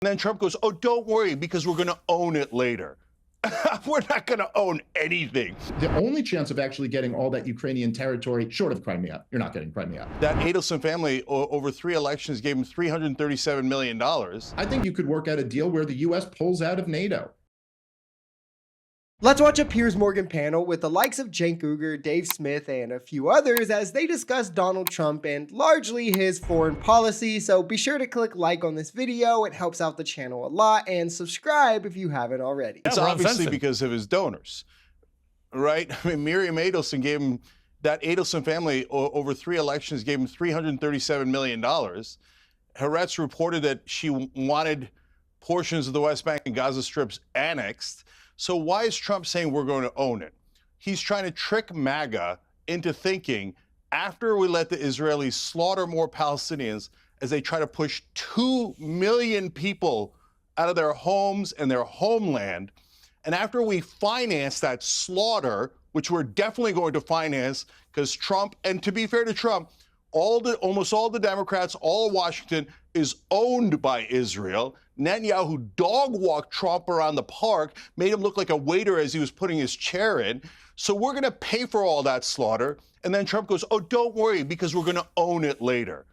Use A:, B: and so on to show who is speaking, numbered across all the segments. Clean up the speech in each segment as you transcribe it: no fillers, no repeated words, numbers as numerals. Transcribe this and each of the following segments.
A: And then Trump goes, oh, don't worry, because we're going to own it later. We're not going to own anything.
B: The only chance of actually getting all that Ukrainian territory, short of Crimea, you're not getting Crimea.
A: That Adelson family, over 3 elections, gave him $337 million.
B: I think you could work out a deal where the U.S. pulls out of NATO.
C: Let's watch a Piers Morgan panel with the likes of Cenk, Uygur, Dave Smith, and a few others as they discuss Donald Trump and largely his foreign policy. So be sure to click like on this video. It helps out the channel a lot, and subscribe if you haven't already.
A: It's obviously because of his donors, right? I mean, Miriam Adelson gave him, that Adelson family over 3 elections gave him $337 million. Haaretz reported that she wanted portions of the West Bank and Gaza Strips annexed. So why is Trump saying we're going to own it? He's trying to trick MAGA into thinking after we let the Israelis slaughter more Palestinians as they try to push 2 million people out of their homes and their homeland, and after we finance that slaughter, which we're definitely going to finance because Trump, and to be fair to Trump, almost all the Democrats, all of Washington is owned by Israel. Netanyahu dog-walked Trump around the park, made him look like a waiter as he was putting his chair in. So we're going to pay for all that slaughter. And then Trump goes, oh, don't worry, because we're going to own it later.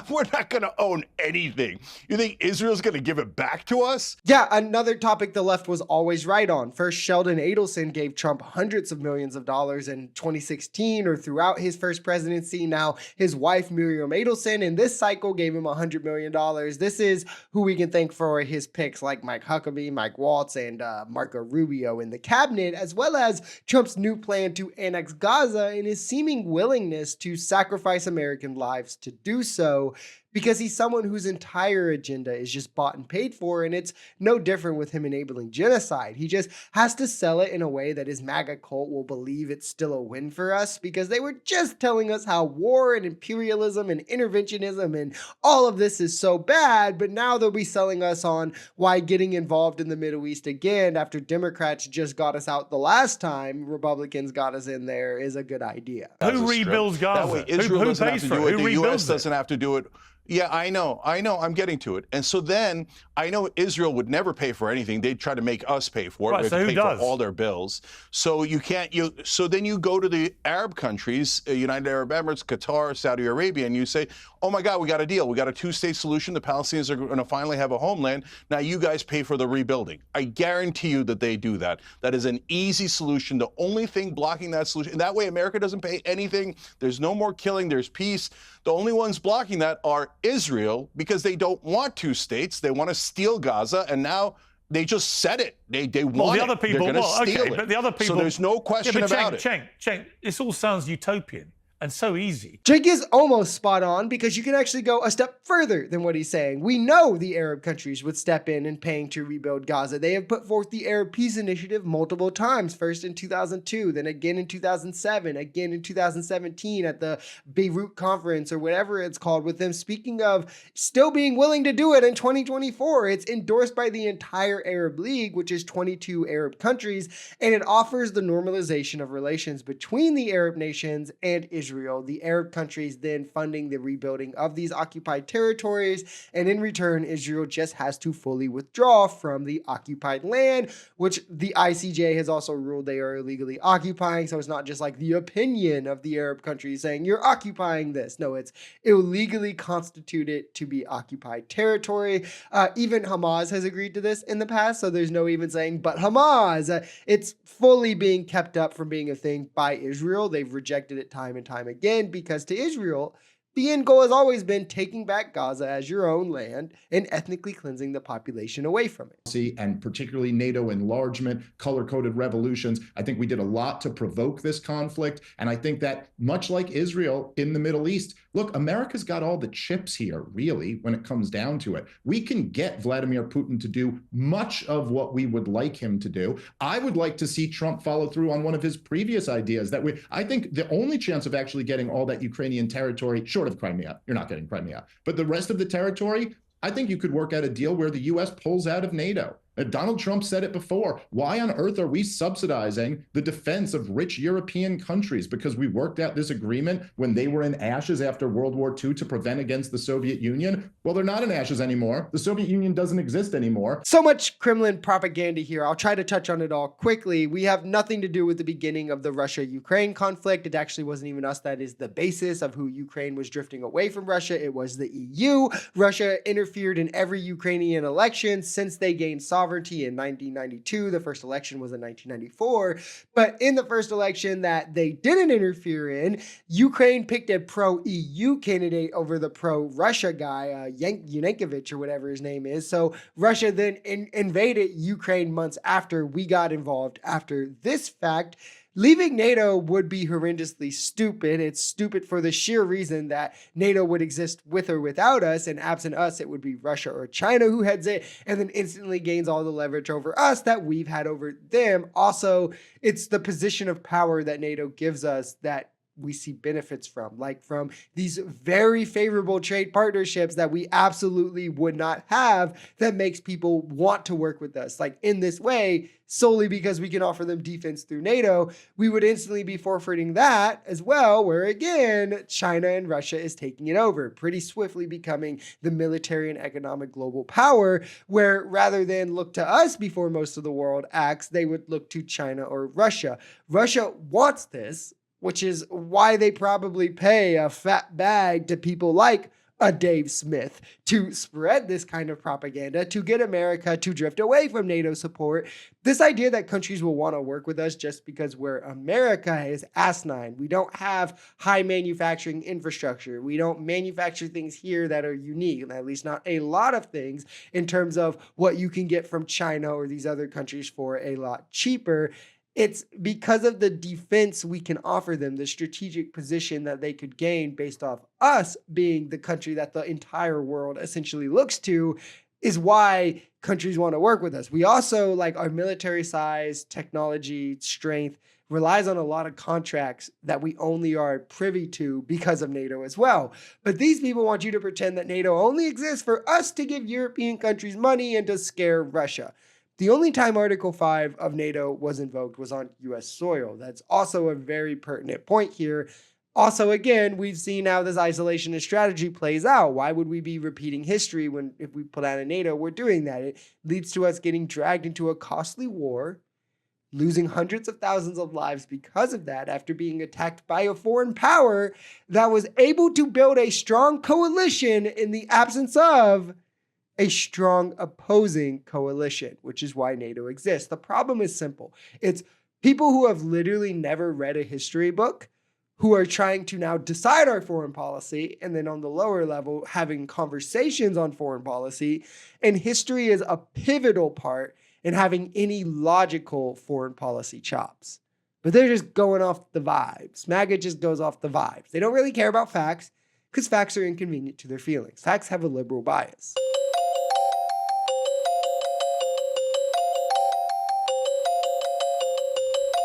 A: We're not going to own anything. You think Israel's going to give it back to us?
C: Yeah, another topic the left was always right on. First, Sheldon Adelson gave Trump hundreds of millions of dollars in 2016 or throughout his first presidency. Now, his wife, Miriam Adelson, in this cycle gave him $100 million. This is who we can thank for his picks like Mike Huckabee, Mike Waltz, and Marco Rubio in the cabinet, as well as Trump's new plan to annex Gaza and his seeming willingness to sacrifice American lives to do so, because he's someone whose entire agenda is just bought and paid for, and it's no different with him enabling genocide. He just has to sell it in a way that his MAGA cult will believe it's still a win for us, because they were just telling us how war and imperialism and interventionism and all of this is so bad, but now they'll be selling us on why getting involved in the Middle East again after Democrats just got us out the last time Republicans got us in there is a good idea.
D: Who rebuilds Gaza?
A: That way Israel
D: who
A: doesn't have
D: pays
A: to
D: for
A: do
D: it?
A: it.
D: Who
A: The U.S.
D: rebuilds it?
A: doesn't have to do it. Yeah, I know, I'm getting to it. And so then, I know Israel would never pay for anything. They'd try to make us pay for it.
D: Right,
A: We
D: so
A: have
D: who
A: to pay
D: does?
A: for all their bills. So you can't, so then you go to the Arab countries, United Arab Emirates, Qatar, Saudi Arabia, and you say, oh my God, we got a deal. We got a 2-state solution. The Palestinians are going to finally have a homeland. Now you guys pay for the rebuilding. I guarantee you that they do that. That is an easy solution. The only thing blocking that solution, and that way America doesn't pay anything. There's no more killing. There's peace. The only ones blocking that are Israel, because they don't want 2 states. They want to steal Gaza, and now they just said it. They want
D: the other people,
A: it. They're going to steal it.
D: But the other people,
A: so there's no question about it.
D: Cenk, this all sounds utopian and so easy.
C: Cenk is almost spot on, because you can actually go a step further than what he's saying. We know the Arab countries would step in and paying to rebuild Gaza. They have put forth the Arab Peace Initiative multiple times, first in 2002, then again in 2007, again in 2017 at the Beirut conference or whatever it's called, with them speaking of still being willing to do it in 2024. It's endorsed by the entire Arab League, which is 22 Arab countries, and it offers the normalization of relations between the Arab nations and Israel. The Arab countries then funding the rebuilding of these occupied territories, and in return, Israel just has to fully withdraw from the occupied land, which the ICJ has also ruled they are illegally occupying. So it's not just like the opinion of the Arab countries saying you're occupying this. No, it's illegally constituted to be occupied territory. Even Hamas has agreed to this in the past, so there's no even saying but Hamas. It's fully being kept up from being a thing by Israel. They've rejected it time and time again, because to Israel, the end goal has always been taking back Gaza as your own land and ethnically cleansing the population away from it.
B: And particularly NATO enlargement, color-coded revolutions. I think we did a lot to provoke this conflict. And I think that much like Israel in the Middle East, look, America's got all the chips here, really, when it comes down to it. We can get Vladimir Putin to do much of what we would like him to do. I would like to see Trump follow through on one of his previous ideas that I think the only chance of actually getting all that Ukrainian territory, short of Crimea, you're not getting Crimea, but the rest of the territory, I think you could work out a deal where the U.S. pulls out of NATO. Donald Trump said it before. Why on earth are we subsidizing the defense of rich European countries? Because we worked out this agreement when they were in ashes after World War II to prevent against the Soviet Union? Well, they're not in ashes anymore. The Soviet Union doesn't exist anymore.
C: So much Kremlin propaganda here. I'll try to touch on it all quickly. We have nothing to do with the beginning of the Russia-Ukraine conflict. It actually wasn't even us that is the basis of who Ukraine was drifting away from Russia. It was the EU. Russia interfered in every Ukrainian election since they gained sovereignty in 1992. The first election was in 1994. But in the first election that they didn't interfere in, Ukraine picked a pro-EU candidate over the pro-Russia guy, Yankovich or whatever his name is. So Russia then invaded Ukraine months after we got involved after this fact. Leaving NATO would be horrendously stupid. It's stupid for the sheer reason that NATO would exist with or without us, and absent us, it would be Russia or China who heads it, and then instantly gains all the leverage over us that we've had over them. Also, it's the position of power that NATO gives us that we see benefits from, like from these very favorable trade partnerships that we absolutely would not have, that makes people want to work with us. Like in this way, solely because we can offer them defense through NATO, we would instantly be forfeiting that as well, where again, China and Russia is taking it over, pretty swiftly becoming the military and economic global power, where rather than look to us before most of the world acts, they would look to China or Russia. Russia wants this, which is why they probably pay a fat bag to people like a Dave Smith to spread this kind of propaganda, to get America to drift away from NATO support. This idea that countries will want to work with us just because we're America is asinine. We don't have high manufacturing infrastructure. We don't manufacture things here that are unique, at least not a lot of things in terms of what you can get from China or these other countries for a lot cheaper. It's because of the defense we can offer them, the strategic position that they could gain based off us being the country that the entire world essentially looks to, is why countries want to work with us. We also, like our military size, technology, strength, relies on a lot of contracts that we only are privy to because of NATO as well. But these people want you to pretend that NATO only exists for us to give European countries money and to scare Russia. The only time Article 5 of NATO was invoked was on U.S. soil. That's also a very pertinent point here. Also, again, we've seen how this isolationist strategy plays out. Why would we be repeating history when, if we pull out of NATO, we're doing that? It leads to us getting dragged into a costly war, losing hundreds of thousands of lives because of that after being attacked by a foreign power that was able to build a strong coalition in the absence of a strong opposing coalition, which is why NATO exists. The problem is simple. It's people who have literally never read a history book who are trying to now decide our foreign policy, and then on the lower level, having conversations on foreign policy. And history is a pivotal part in having any logical foreign policy chops. But they're just going off the vibes. MAGA just goes off the vibes. They don't really care about facts because facts are inconvenient to their feelings. Facts have a liberal bias.